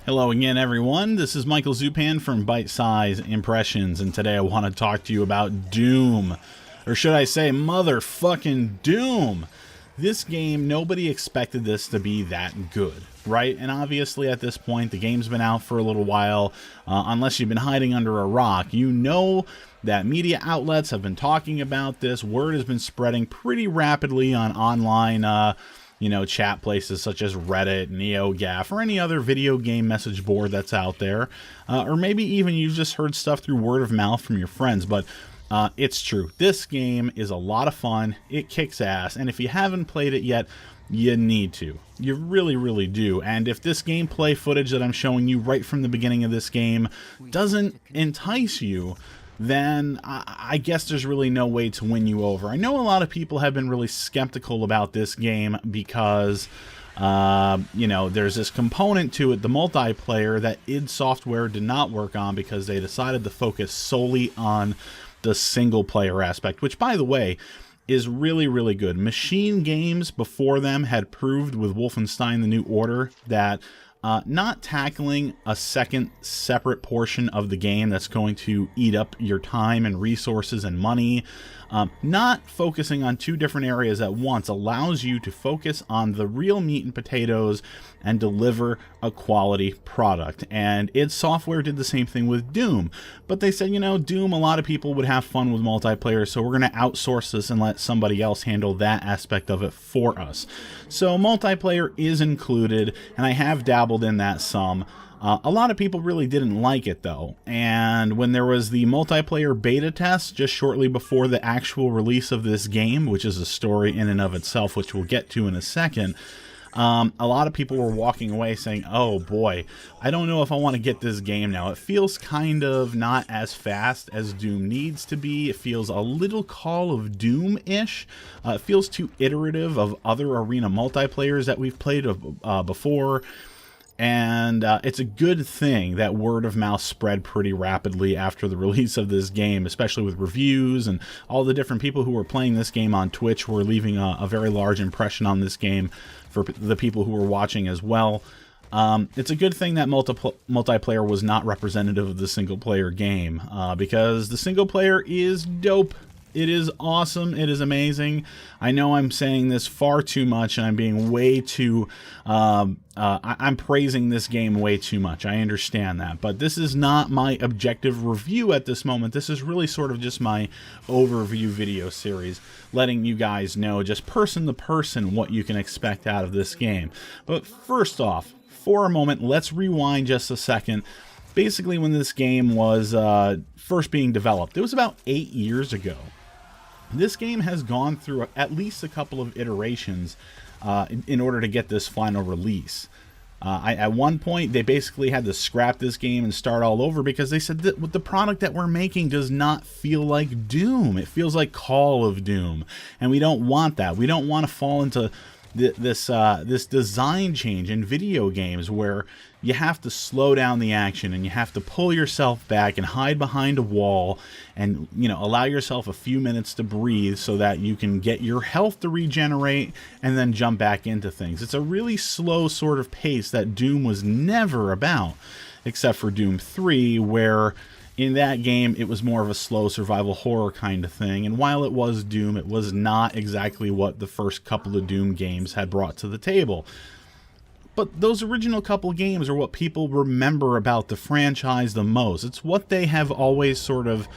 Hello again, everyone. This is Michael Zupan from Byte-Size Impressions, and today I want to talk to you about Doom. Or should I say, motherfucking Doom! This game, nobody expected this to be that good, right? And obviously at this point, the game's been out for a little while. Unless you've been hiding under a rock, you know that media outlets have been talking about this. Word has been spreading pretty rapidly on online chat places such as Reddit, NeoGAF, or any other video game message board that's out there. Or maybe even you've just heard stuff through word of mouth from your friends, but it's true. This game is a lot of fun. It kicks ass, and if you haven't played it yet, you need to. You really, really do. And if this gameplay footage that I'm showing you right from the beginning of this game doesn't entice you, then I guess there's really no way to win you over. I know a lot of people have been really skeptical about this game because, there's this component to it, the multiplayer, that id Software did not work on because they decided to focus solely on the single-player aspect, which, by the way, is really, really good. Machine Games before them had proved with Wolfenstein: The New Order that not tackling a second separate portion of the game that's going to eat up your time and resources and money, not focusing on two different areas at once allows you to focus on the real meat and potatoes and deliver a quality product. And id Software did the same thing with Doom, but they said, Doom, a lot of people would have fun with multiplayer, so we're going to outsource this and let somebody else handle that aspect of it for us. So multiplayer is included, and I have dabbled in that some. A lot of people really didn't like it, though, and when there was the multiplayer beta test just shortly before the actual release of this game, which is a story in and of itself, which we'll get to in a second, a lot of people were walking away saying, oh boy, I don't know if I want to get this game now. It feels kind of not as fast as Doom needs to be. It feels a little Call of Doom-ish. It feels too iterative of other arena multiplayers that we've played before. And it's a good thing that word of mouth spread pretty rapidly after the release of this game, especially with reviews and all the different people who were playing this game on Twitch were leaving a very large impression on this game for the people who were watching as well. It's a good thing that multiplayer was not representative of the single-player game, because the single-player is dope. It is awesome. It is amazing. I know I'm saying this far too much, and I'm being way too... I'm praising this game way too much. I understand that. But this is not my objective review at this moment. This is really sort of just my overview video series, letting you guys know just person to person what you can expect out of this game. But first off, for a moment, let's rewind just a second. Basically, when this game was first being developed, it was about 8 years ago. This game has gone through at least a couple of iterations in order to get this final release. At one point, they basically had to scrap this game and start all over because they said that the product that we're making does not feel like Doom. It feels like Call of Doom, and we don't want that. We don't want to fall into this design change in video games where you have to slow down the action and you have to pull yourself back and hide behind a wall and allow yourself a few minutes to breathe so that you can get your health to regenerate and then jump back into things. It's a really slow sort of pace that Doom was never about, except for Doom 3, where in that game, it was more of a slow survival horror kind of thing, and while it was Doom, it was not exactly what the first couple of Doom games had brought to the table. But those original couple games are what people remember about the franchise the most. It's what they have always sort of...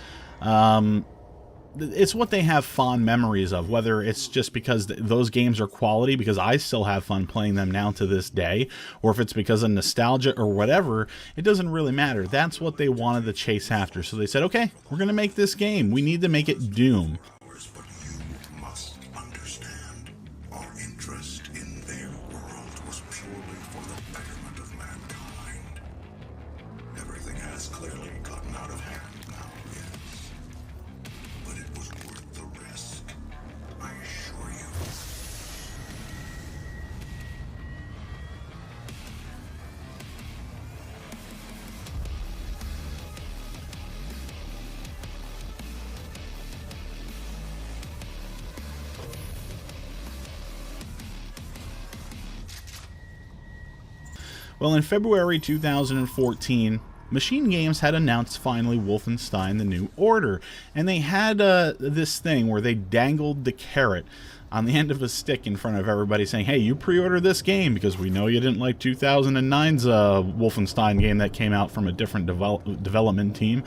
it's what they have fond memories of, whether it's just because those games are quality, because I still have fun playing them now to this day, or if it's because of nostalgia or whatever, it doesn't really matter. That's what they wanted to chase after. So they said, okay, we're going to make this game. We need to make it Doom. But you must understand, our interest in their world was purely for the betterment of mankind. Everything has clearly gotten out of hand now, yes. But it was worth the risk, I assure you. Well, in February 2014, Machine Games had announced finally Wolfenstein: The New Order, and they had this thing where they dangled the carrot on the end of a stick in front of everybody saying, hey, you pre-order this game because we know you didn't like 2009's Wolfenstein game that came out from a different development team.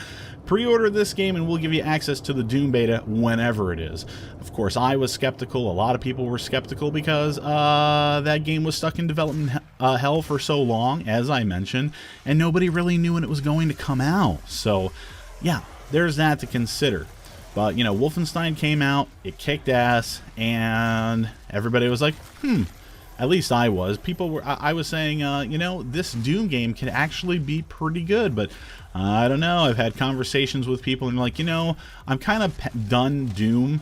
Pre-order this game and we'll give you access to the Doom beta whenever it is. Of course, I was skeptical. A lot of people were skeptical because that game was stuck in development hell for so long, as I mentioned, and nobody really knew when it was going to come out. So, yeah, there's that to consider. But, you know, Wolfenstein came out, it kicked ass, and everybody was like, at least I was. I was saying, you know, this Doom game could actually be pretty good, but I don't know. I've had conversations with people, and like, you know, I'm kind of done Doom.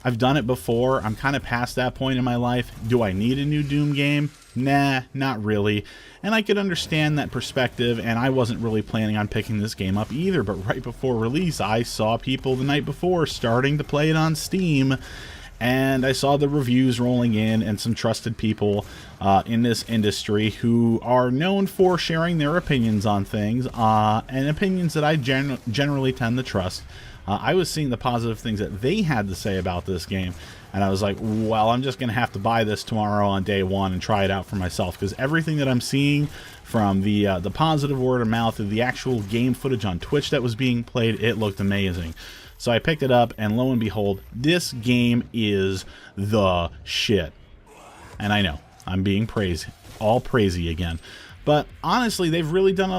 I've done it before. I'm kind of past that point in my life. Do I need a new Doom game? Nah, not really. And I could understand that perspective, and I wasn't really planning on picking this game up either, but right before release, I saw people the night before starting to play it on Steam, and I saw the reviews rolling in, and some trusted people in this industry who are known for sharing their opinions on things, and opinions that I generally tend to trust. I was seeing the positive things that they had to say about this game, and I was like, well, I'm just going to have to buy this tomorrow on day one and try it out for myself, because everything that I'm seeing from the positive word of mouth of the actual game footage on Twitch that was being played, it looked amazing. So I picked it up, and lo and behold, this game is the shit. And I know, I'm being all praisey again. But honestly, they've really done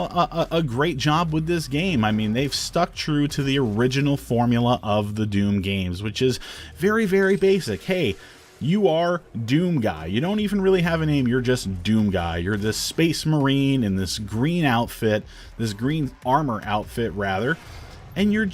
a great job with this game. I mean, they've stuck true to the original formula of the Doom games, which is very, very basic. Hey, you are Doom Guy. You don't even really have a name, you're just Doom Guy. You're this space marine in this green outfit, this green armor outfit, rather. And you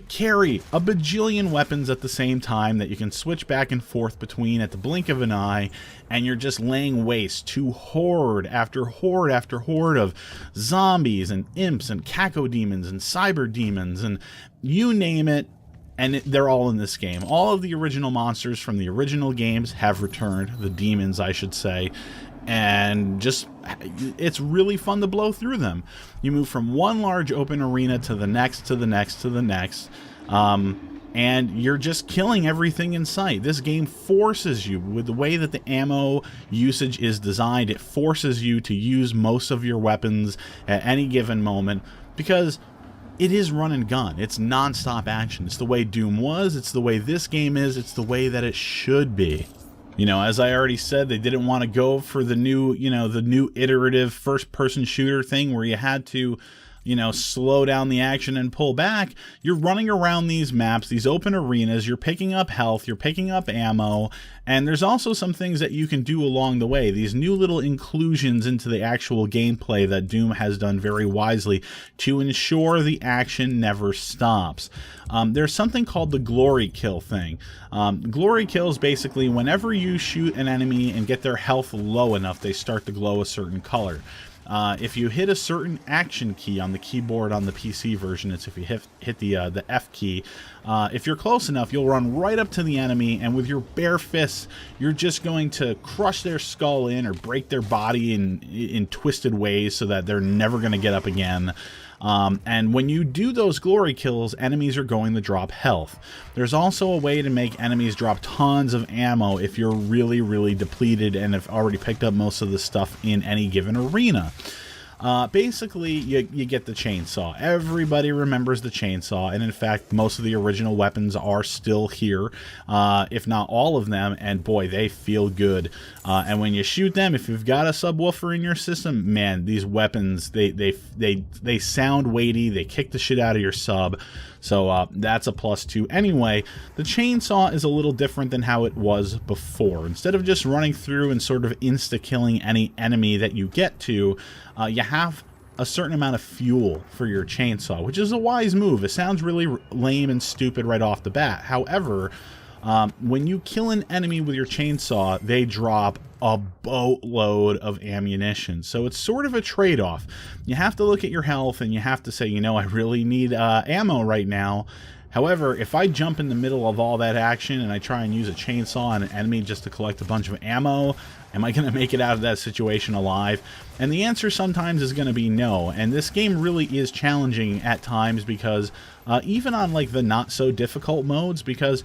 carry a bajillion weapons at the same time that you can switch back and forth between at the blink of an eye, and you're just laying waste to horde after horde after horde of zombies and imps and cacodemons and cyber demons and you name it, and they're all in this game. All of the original monsters from the original games have returned, the demons, I should say, and it's really fun to blow through them. You move from one large open arena to the next, to the next, to the next, and you're just killing everything in sight. This game forces you, with the way that the ammo usage is designed, it forces you to use most of your weapons at any given moment, because it is run and gun. It's non-stop action. It's the way Doom was, it's the way this game is, it's the way that it should be. You know, as I already said, they didn't want to go for the new, the new iterative first-person shooter thing where you had to, slow down the action and pull back. You're running around these maps, these open arenas, you're picking up health, you're picking up ammo, and there's also some things that you can do along the way. These new little inclusions into the actual gameplay that Doom has done very wisely to ensure the action never stops. There's something called the glory kill thing. Glory kill is basically whenever you shoot an enemy and get their health low enough, they start to glow a certain color. If you hit a certain action key on the keyboard on the PC version, it's if you hit the F key, if you're close enough, you'll run right up to the enemy, and with your bare fists, you're just going to crush their skull in or break their body in twisted ways so that they're never going to get up again. And when you do those glory kills, enemies are going to drop health. There's also a way to make enemies drop tons of ammo if you're really, really depleted and have already picked up most of the stuff in any given arena. Basically, you get the chainsaw. Everybody remembers the chainsaw, and in fact, most of the original weapons are still here, if not all of them, and boy, they feel good. And when you shoot them, if you've got a subwoofer in your system, man, these weapons, they sound weighty, they kick the shit out of your sub, so that's a plus too. Anyway, the chainsaw is a little different than how it was before. Instead of just running through and sort of insta-killing any enemy that you get to, you have a certain amount of fuel for your chainsaw, which is a wise move. It sounds really lame and stupid right off the bat. However, when you kill an enemy with your chainsaw, they drop a boatload of ammunition. So it's sort of a trade-off. You have to look at your health and you have to say, I really need ammo right now. However, if I jump in the middle of all that action and I try and use a chainsaw on an enemy just to collect a bunch of ammo, am I going to make it out of that situation alive? And the answer sometimes is going to be no. And this game really is challenging at times because even on like the not so difficult modes, because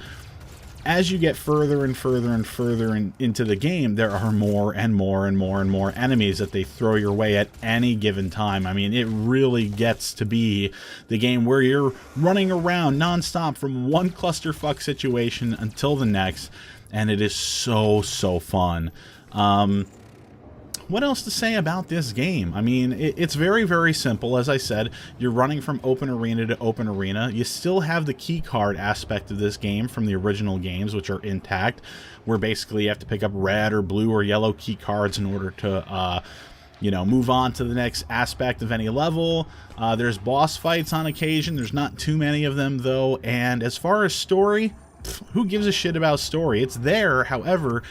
as you get further and further and further into the game, there are more and more and more and more enemies that they throw your way at any given time. I mean, it really gets to be the game where you're running around nonstop from one clusterfuck situation until the next, and it is so fun. What else to say about this game? I mean, it's very, very simple. As I said, you're running from open arena to open arena. You still have the key card aspect of this game from the original games, which are intact, where basically you have to pick up red or blue or yellow key cards in order to, you know, move on to the next aspect of any level. There's boss fights on occasion. There's not too many of them, though. And as far as story, who gives a shit about story? It's there, however,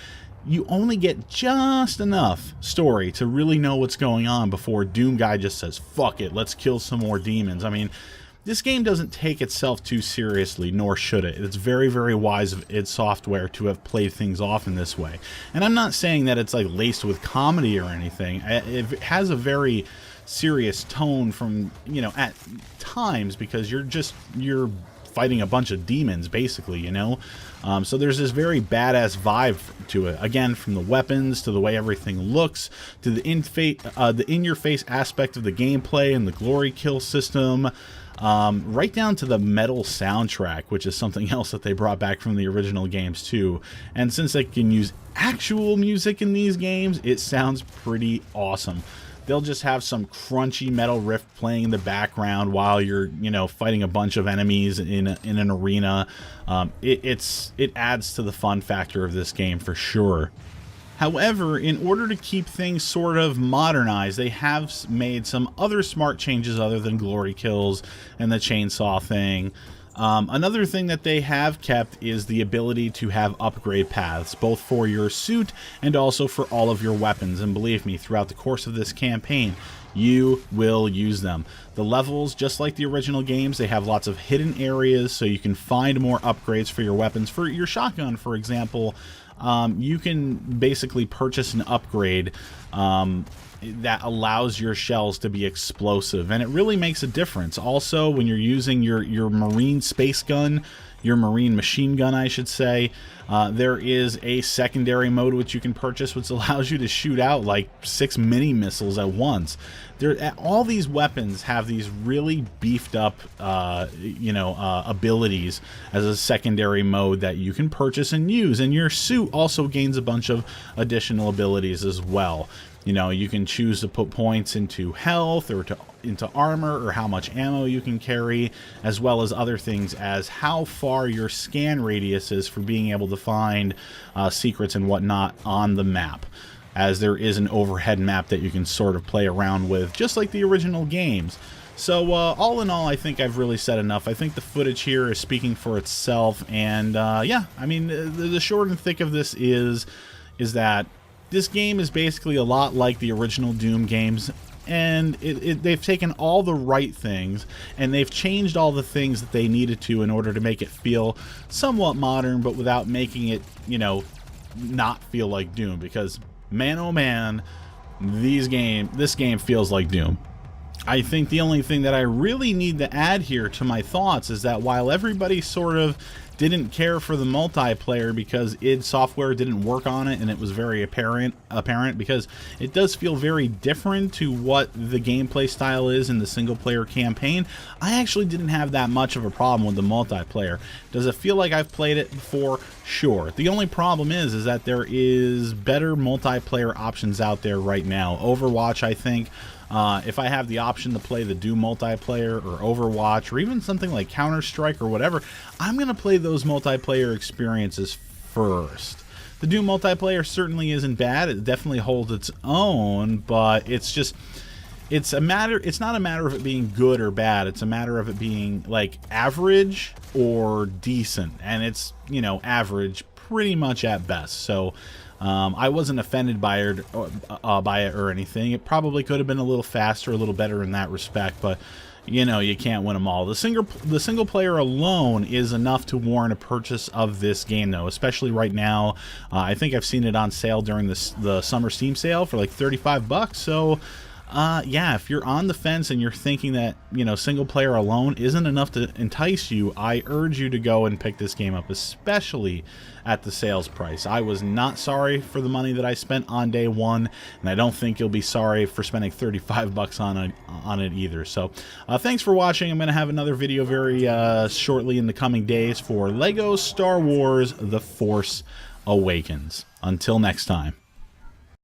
you only get just enough story to really know what's going on before Doom Guy just says, fuck it, let's kill some more demons. I mean, this game doesn't take itself too seriously, nor should it. It's very, very wise of id Software to have played things off in this way. And I'm not saying that it's like laced with comedy or anything. It has a very serious tone from, you know, at times, because you're fighting a bunch of demons, basically, you know? So there's this very badass vibe to it. Again, from the weapons, to the way everything looks, to the in-your-face aspect of the gameplay and the glory kill system, right down to the metal soundtrack, which is something else that they brought back from the original games, too. And since they can use actual music in these games, it sounds pretty awesome. They'll just have some crunchy metal riff playing in the background while you're, you know, fighting a bunch of enemies in an arena. It adds to the fun factor of this game for sure. However, in order to keep things sort of modernized, they have made some other smart changes other than glory kills and the chainsaw thing. Another thing that they have kept is the ability to have upgrade paths, both for your suit and also for all of your weapons. And believe me, throughout the course of this campaign, you will use them. The levels, just like the original games, they have lots of hidden areas so you can find more upgrades for your weapons. For your shotgun, for example, you can basically purchase an upgrade that allows your shells to be explosive, and it really makes a difference. Also, when you're using your marine space gun, your marine machine gun, I should say, there is a secondary mode which you can purchase, which allows you to shoot out like 6 mini missiles at once. All these weapons have these really beefed up, abilities as a secondary mode that you can purchase and use, and your suit also gains a bunch of additional abilities as well. You know, you can choose to put points into health or into armor, or how much ammo you can carry, as well as other things as how far your scan radius is for being able to find secrets and whatnot on the map, as there is an overhead map that you can sort of play around with, just like the original games. So all in all, I think I've really said enough. I think the footage here is speaking for itself, and yeah, I mean, the short and thick of this is that this game is basically a lot like the original Doom games, and they've taken all the right things, and they've changed all the things that they needed to in order to make it feel somewhat modern, but without making it, you know, not feel like Doom, because man oh man, this game feels like Doom. I think the only thing that I really need to add here to my thoughts is that while everybody sort of didn't care for the multiplayer because id Software didn't work on it, and it was very apparent because it does feel very different to what the gameplay style is in the single player campaign, I actually didn't have that much of a problem with the multiplayer. Does it feel like I've played it before? Sure. The only problem is that there is better multiplayer options out there right now. Overwatch, I think, if I have the option to play the Doom multiplayer or Overwatch or even something like Counter-Strike or whatever, I'm going to play those multiplayer experiences first. The Doom multiplayer certainly isn't bad. It definitely holds its own, but it's not a matter of it being good or bad. It's a matter of it being like average or decent, and it's, you know, average pretty much at best. So I wasn't offended by it or anything. It probably could have been a little faster, a little better in that respect, but you know, you can't win them all. The single player alone is enough to warrant a purchase of this game, though, especially right now. I think I've seen it on sale during the summer Steam sale for like 35 bucks. So yeah, if you're on the fence and you're thinking that, you know, single player alone isn't enough to entice you, I urge you to go and pick this game up, especially at the sales price. I was not sorry for the money that I spent on day one, and I don't think you'll be sorry for spending 35 bucks on it either. So thanks for watching. I'm going to have another video very shortly in the coming days for LEGO Star Wars The Force Awakens. Until next time.